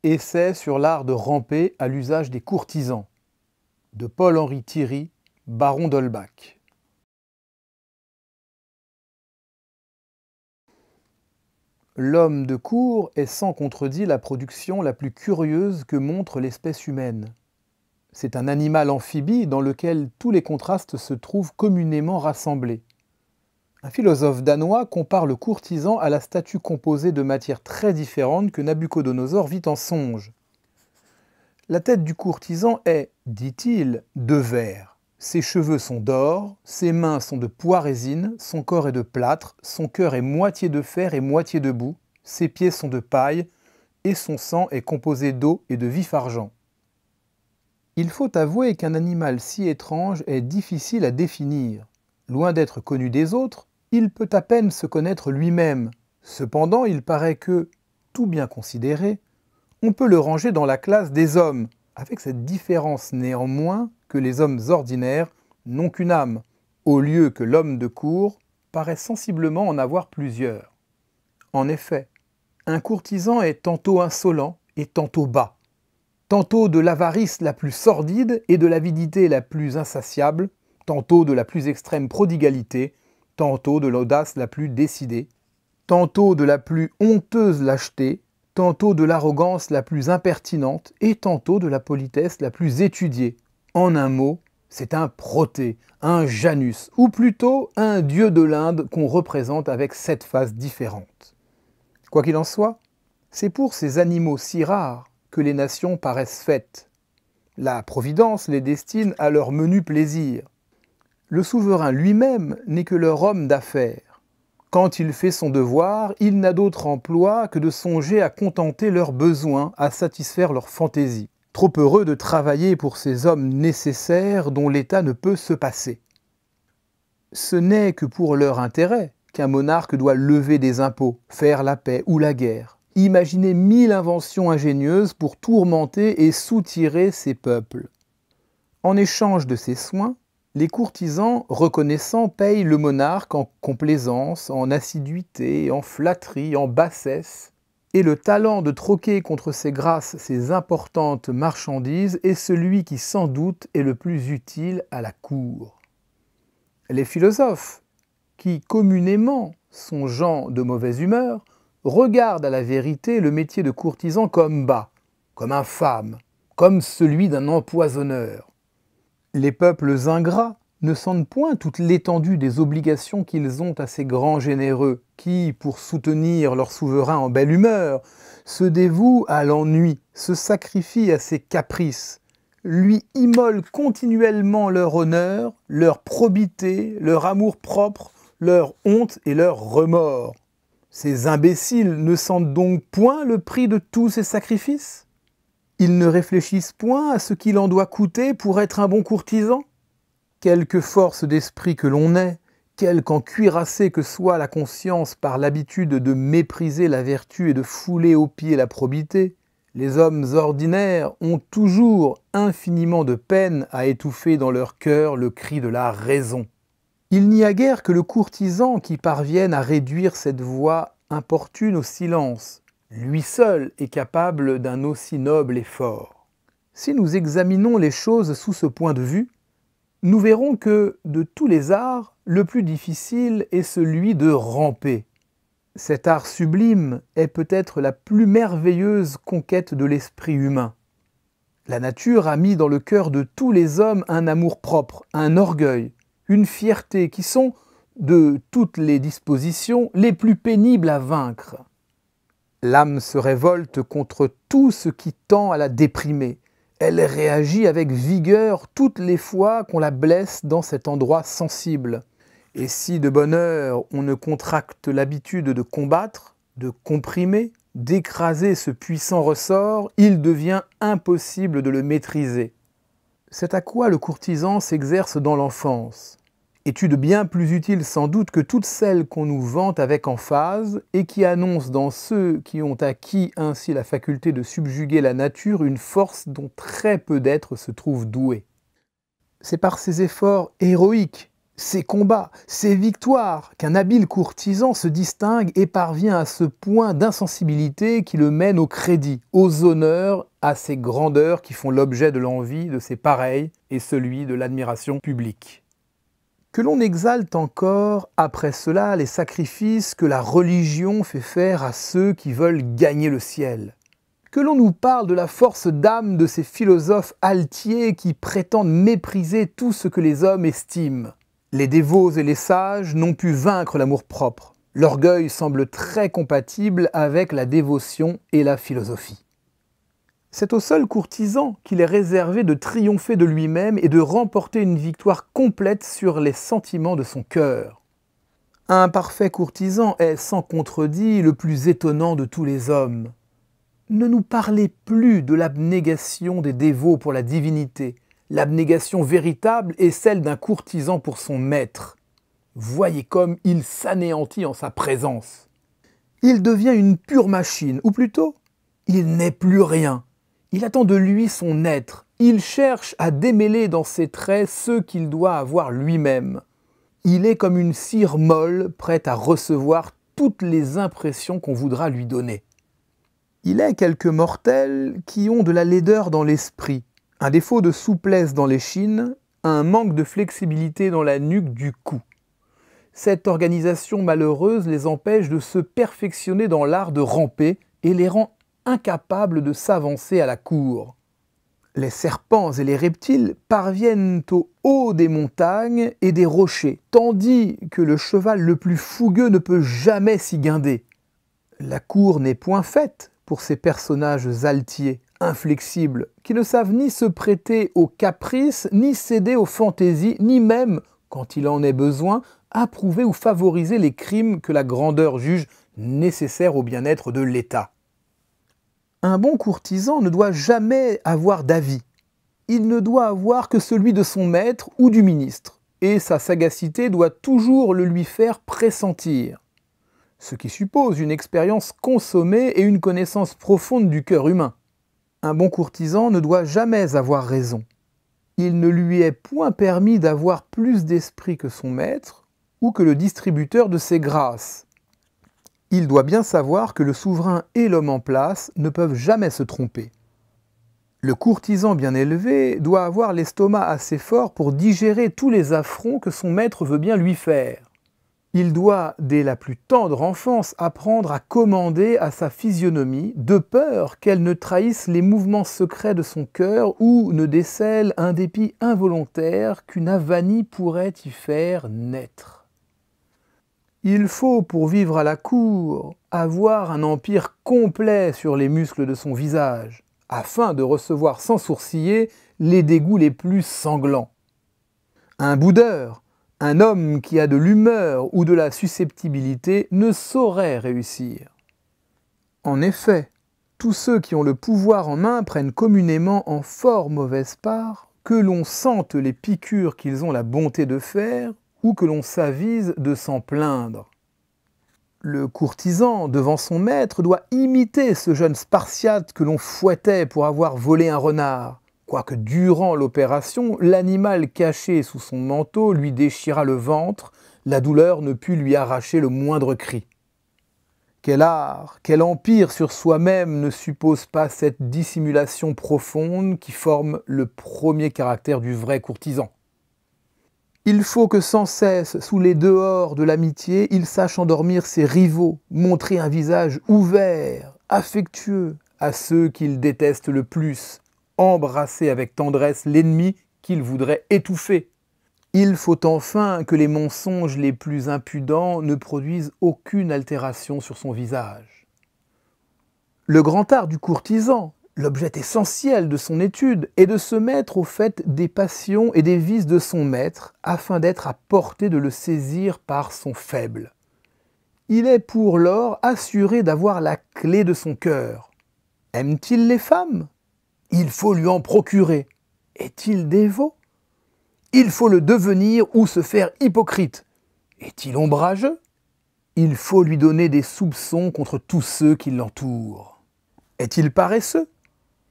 Essai sur l'art de ramper à l'usage des courtisans, de Paul-Henri Thierry, baron d'Holbach. L'homme de cour est sans contredit la production la plus curieuse que montre l'espèce humaine. C'est un animal amphibie dans lequel tous les contrastes se trouvent communément rassemblés. Un philosophe danois compare le courtisan à la statue composée de matières très différentes que Nabuchodonosor vit en songe. La tête du courtisan est, dit-il, de verre. Ses cheveux sont d'or, ses mains sont de poix-résine, son corps est de plâtre, son cœur est moitié de fer et moitié de boue, ses pieds sont de paille, et son sang est composé d'eau et de vif argent. Il faut avouer qu'un animal si étrange est difficile à définir. Loin d'être connu des autres, il peut à peine se connaître lui-même. Cependant, il paraît que, tout bien considéré, on peut le ranger dans la classe des hommes, avec cette différence néanmoins que les hommes ordinaires n'ont qu'une âme, au lieu que l'homme de cour paraît sensiblement en avoir plusieurs. En effet, un courtisan est tantôt insolent et tantôt bas, tantôt de l'avarice la plus sordide et de l'avidité la plus insatiable, tantôt de la plus extrême prodigalité, tantôt de l'audace la plus décidée, tantôt de la plus honteuse lâcheté, tantôt de l'arrogance la plus impertinente et tantôt de la politesse la plus étudiée. En un mot, c'est un Protée, un Janus, ou plutôt un dieu de l'Inde qu'on représente avec 7 faces différentes. Quoi qu'il en soit, c'est pour ces animaux si rares que les nations paraissent faites. La Providence les destine à leur menu plaisir. Le souverain lui-même n'est que leur homme d'affaires. Quand il fait son devoir, il n'a d'autre emploi que de songer à contenter leurs besoins, à satisfaire leurs fantaisies. Trop heureux de travailler pour ces hommes nécessaires dont l'État ne peut se passer. Ce n'est que pour leur intérêt qu'un monarque doit lever des impôts, faire la paix ou la guerre, imaginer 1000 inventions ingénieuses pour tourmenter et soutirer ses peuples. En échange de ces soins, les courtisans reconnaissants payent le monarque en complaisance, en assiduité, en flatterie, en bassesse, et le talent de troquer contre ces grâces ces importantes marchandises est celui qui sans doute est le plus utile à la cour. Les philosophes, qui communément sont gens de mauvaise humeur, regardent à la vérité le métier de courtisan comme bas, comme infâme, comme celui d'un empoisonneur. Les peuples ingrats ne sentent point toute l'étendue des obligations qu'ils ont à ces grands généreux qui, pour soutenir leur souverain en belle humeur, se dévouent à l'ennui, se sacrifient à ses caprices, lui immolent continuellement leur honneur, leur probité, leur amour-propre, leur honte et leur remords. Ces imbéciles ne sentent donc point le prix de tous ces sacrifices ? Ils ne réfléchissent point à ce qu'il en doit coûter pour être un bon courtisan ? Quelque force d'esprit que l'on ait, quelque encuirassée que soit la conscience par l'habitude de mépriser la vertu et de fouler aux pieds la probité, les hommes ordinaires ont toujours infiniment de peine à étouffer dans leur cœur le cri de la raison. Il n'y a guère que le courtisan qui parvienne à réduire cette voix importune au silence. Lui seul est capable d'un aussi noble effort. Si nous examinons les choses sous ce point de vue, nous verrons que, de tous les arts, le plus difficile est celui de ramper. Cet art sublime est peut-être la plus merveilleuse conquête de l'esprit humain. La nature a mis dans le cœur de tous les hommes un amour-propre, un orgueil, une fierté qui sont, de toutes les dispositions, les plus pénibles à vaincre. L'âme se révolte contre tout ce qui tend à la déprimer. Elle réagit avec vigueur toutes les fois qu'on la blesse dans cet endroit sensible. Et si de bonne heure on ne contracte l'habitude de combattre, de comprimer, d'écraser ce puissant ressort, il devient impossible de le maîtriser. C'est à quoi le courtisan s'exerce dans l'enfance. Étude bien plus utile sans doute que toutes celles qu'on nous vante avec emphase et qui annoncent dans ceux qui ont acquis ainsi la faculté de subjuguer la nature une force dont très peu d'êtres se trouvent doués. C'est par ces efforts héroïques, Ses combats, ses victoires, qu'un habile courtisan se distingue et parvient à ce point d'insensibilité qui le mène au crédit, aux honneurs, à ces grandeurs qui font l'objet de l'envie de ses pareils et celui de l'admiration publique. Que l'on exalte encore, après cela, les sacrifices que la religion fait faire à ceux qui veulent gagner le ciel. Que l'on nous parle de la force d'âme de ces philosophes altiers qui prétendent mépriser tout ce que les hommes estiment. Les dévots et les sages n'ont pu vaincre l'amour-propre. L'orgueil semble très compatible avec la dévotion et la philosophie. C'est au seul courtisan qu'il est réservé de triompher de lui-même et de remporter une victoire complète sur les sentiments de son cœur. Un parfait courtisan est sans contredit le plus étonnant de tous les hommes. Ne nous parlez plus de l'abnégation des dévots pour la divinité. L'abnégation véritable est celle d'un courtisan pour son maître. Voyez comme il s'anéantit en sa présence. Il devient une pure machine, ou plutôt, il n'est plus rien. Il attend de lui son être. Il cherche à démêler dans ses traits ceux qu'il doit avoir lui-même. Il est comme une cire molle, prête à recevoir toutes les impressions qu'on voudra lui donner. Il est quelques mortels qui ont de la laideur dans l'esprit, un défaut de souplesse dans l'échine, un manque de flexibilité dans la nuque du cou. Cette organisation malheureuse les empêche de se perfectionner dans l'art de ramper et les rend incapables de s'avancer à la cour. Les serpents et les reptiles parviennent au haut des montagnes et des rochers, tandis que le cheval le plus fougueux ne peut jamais s'y guinder. La cour n'est point faite pour ces personnages altiers, inflexibles, qui ne savent ni se prêter aux caprices, ni céder aux fantaisies, ni même, quand il en est besoin, approuver ou favoriser les crimes que la grandeur juge nécessaires au bien-être de l'État. Un bon courtisan ne doit jamais avoir d'avis. Il ne doit avoir que celui de son maître ou du ministre, et sa sagacité doit toujours le lui faire pressentir. Ce qui suppose une expérience consommée et une connaissance profonde du cœur humain. Un bon courtisan ne doit jamais avoir raison. Il ne lui est point permis d'avoir plus d'esprit que son maître ou que le distributeur de ses grâces. Il doit bien savoir que le souverain et l'homme en place ne peuvent jamais se tromper. Le courtisan bien élevé doit avoir l'estomac assez fort pour digérer tous les affronts que son maître veut bien lui faire. Il doit, dès la plus tendre enfance, apprendre à commander à sa physionomie, de peur qu'elle ne trahisse les mouvements secrets de son cœur ou ne décèle un dépit involontaire qu'une avanie pourrait y faire naître. Il faut, pour vivre à la cour, avoir un empire complet sur les muscles de son visage, afin de recevoir sans sourciller les dégoûts les plus sanglants. Un boudeur, un homme qui a de l'humeur ou de la susceptibilité ne saurait réussir. En effet, tous ceux qui ont le pouvoir en main prennent communément en fort mauvaise part que l'on sente les piqûres qu'ils ont la bonté de faire ou que l'on s'avise de s'en plaindre. Le courtisan, devant son maître, doit imiter ce jeune Spartiate que l'on fouettait pour avoir volé un renard, quoique durant l'opération, l'animal caché sous son manteau lui déchira le ventre, la douleur ne put lui arracher le moindre cri. Quel art, quel empire sur soi-même ne suppose pas cette dissimulation profonde qui forme le premier caractère du vrai courtisan? Il faut que sans cesse, sous les dehors de l'amitié, il sache endormir ses rivaux, montrer un visage ouvert, affectueux à ceux qu'il déteste le plus, embrasser avec tendresse l'ennemi qu'il voudrait étouffer. Il faut enfin que les mensonges les plus impudents ne produisent aucune altération sur son visage. Le grand art du courtisan, l'objet essentiel de son étude, est de se mettre au fait des passions et des vices de son maître, afin d'être à portée de le saisir par son faible. Il est pour lors assuré d'avoir la clé de son cœur. Aime-t-il les femmes? Il faut lui en procurer. Est-il dévot? Il faut le devenir ou se faire hypocrite. Est-il ombrageux? Il faut lui donner des soupçons contre tous ceux qui l'entourent. Est-il paresseux?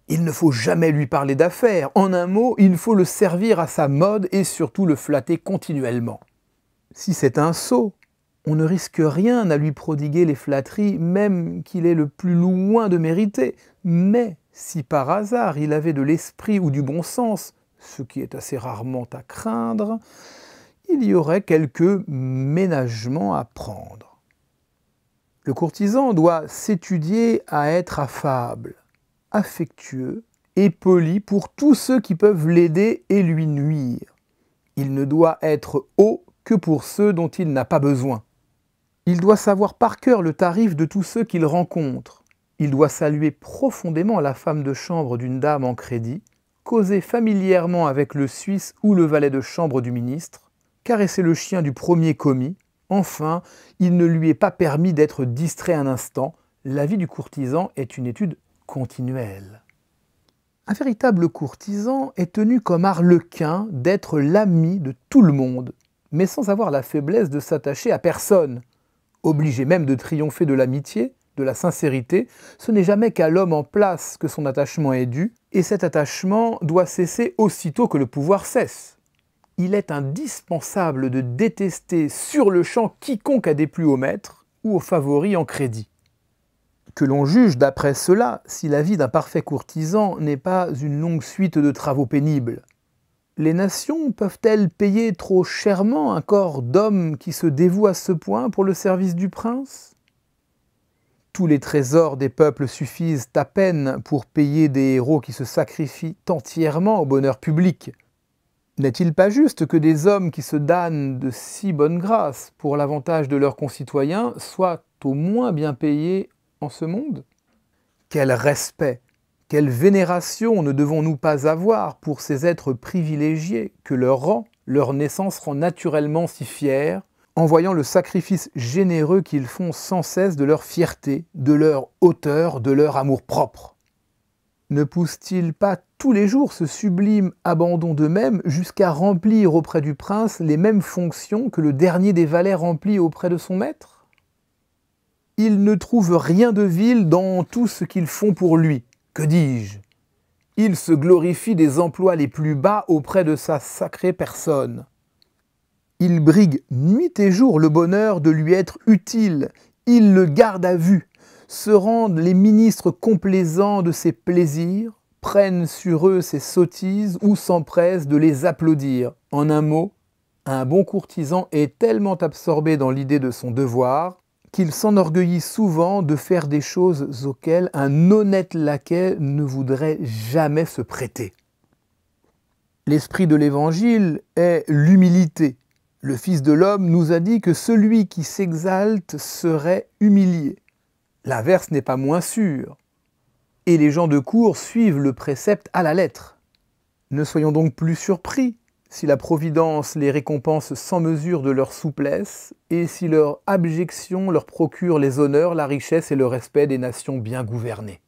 Il ne faut jamais lui parler d'affaires. En un mot, il faut le servir à sa mode et surtout le flatter continuellement. Si c'est un sot, on ne risque rien à lui prodiguer les flatteries, même qu'il est le plus loin de mériter. Mais si par hasard il avait de l'esprit ou du bon sens, ce qui est assez rarement à craindre, il y aurait quelques ménagements à prendre. Le courtisan doit s'étudier à être affable, affectueux et poli pour tous ceux qui peuvent l'aider et lui nuire. Il ne doit être haut que pour ceux dont il n'a pas besoin. Il doit savoir par cœur le tarif de tous ceux qu'il rencontre. Il doit saluer profondément la femme de chambre d'une dame en crédit, causer familièrement avec le Suisse ou le valet de chambre du ministre, caresser le chien du premier commis. Enfin, il ne lui est pas permis d'être distrait un instant. La vie du courtisan est une étude continuelle. Un véritable courtisan est tenu comme arlequin d'être l'ami de tout le monde, mais sans avoir la faiblesse de s'attacher à personne. Obligé même de triompher de l'amitié, de la sincérité, ce n'est jamais qu'à l'homme en place que son attachement est dû, et cet attachement doit cesser aussitôt que le pouvoir cesse. Il est indispensable de détester sur le champ quiconque a déplu au maître ou au favori en crédit. Que l'on juge d'après cela si la vie d'un parfait courtisan n'est pas une longue suite de travaux pénibles. Les nations peuvent-elles payer trop chèrement un corps d'homme qui se dévoue à ce point pour le service du prince? Tous les trésors des peuples suffisent à peine pour payer des héros qui se sacrifient entièrement au bonheur public. N'est-il pas juste que des hommes qui se damnent de si bonne grâce pour l'avantage de leurs concitoyens soient au moins bien payés en ce monde? Quel respect, quelle vénération ne devons-nous pas avoir pour ces êtres privilégiés que leur rang, leur naissance rend naturellement si fiers, en voyant le sacrifice généreux qu'ils font sans cesse de leur fierté, de leur hauteur, de leur amour-propre. Ne pousse-t-il pas tous les jours ce sublime abandon d'eux-mêmes jusqu'à remplir auprès du prince les mêmes fonctions que le dernier des valets remplit auprès de son maître? Ils ne trouvent rien de vil dans tout ce qu'ils font pour lui. Que dis-je? Il se glorifie des emplois les plus bas auprès de sa sacrée personne. Il brigue nuit et jour le bonheur de lui être utile. Il le garde à vue, se rendent les ministres complaisants de ses plaisirs, prennent sur eux ses sottises ou s'empressent de les applaudir. En un mot, un bon courtisan est tellement absorbé dans l'idée de son devoir qu'il s'enorgueillit souvent de faire des choses auxquelles un honnête laquais ne voudrait jamais se prêter. L'esprit de l'Évangile est l'humilité. Le Fils de l'homme nous a dit que celui qui s'exalte serait humilié. L'inverse n'est pas moins sûr. Et les gens de cour suivent le précepte à la lettre. Ne soyons donc plus surpris si la Providence les récompense sans mesure de leur souplesse, et si leur abjection leur procure les honneurs, la richesse et le respect des nations bien gouvernées.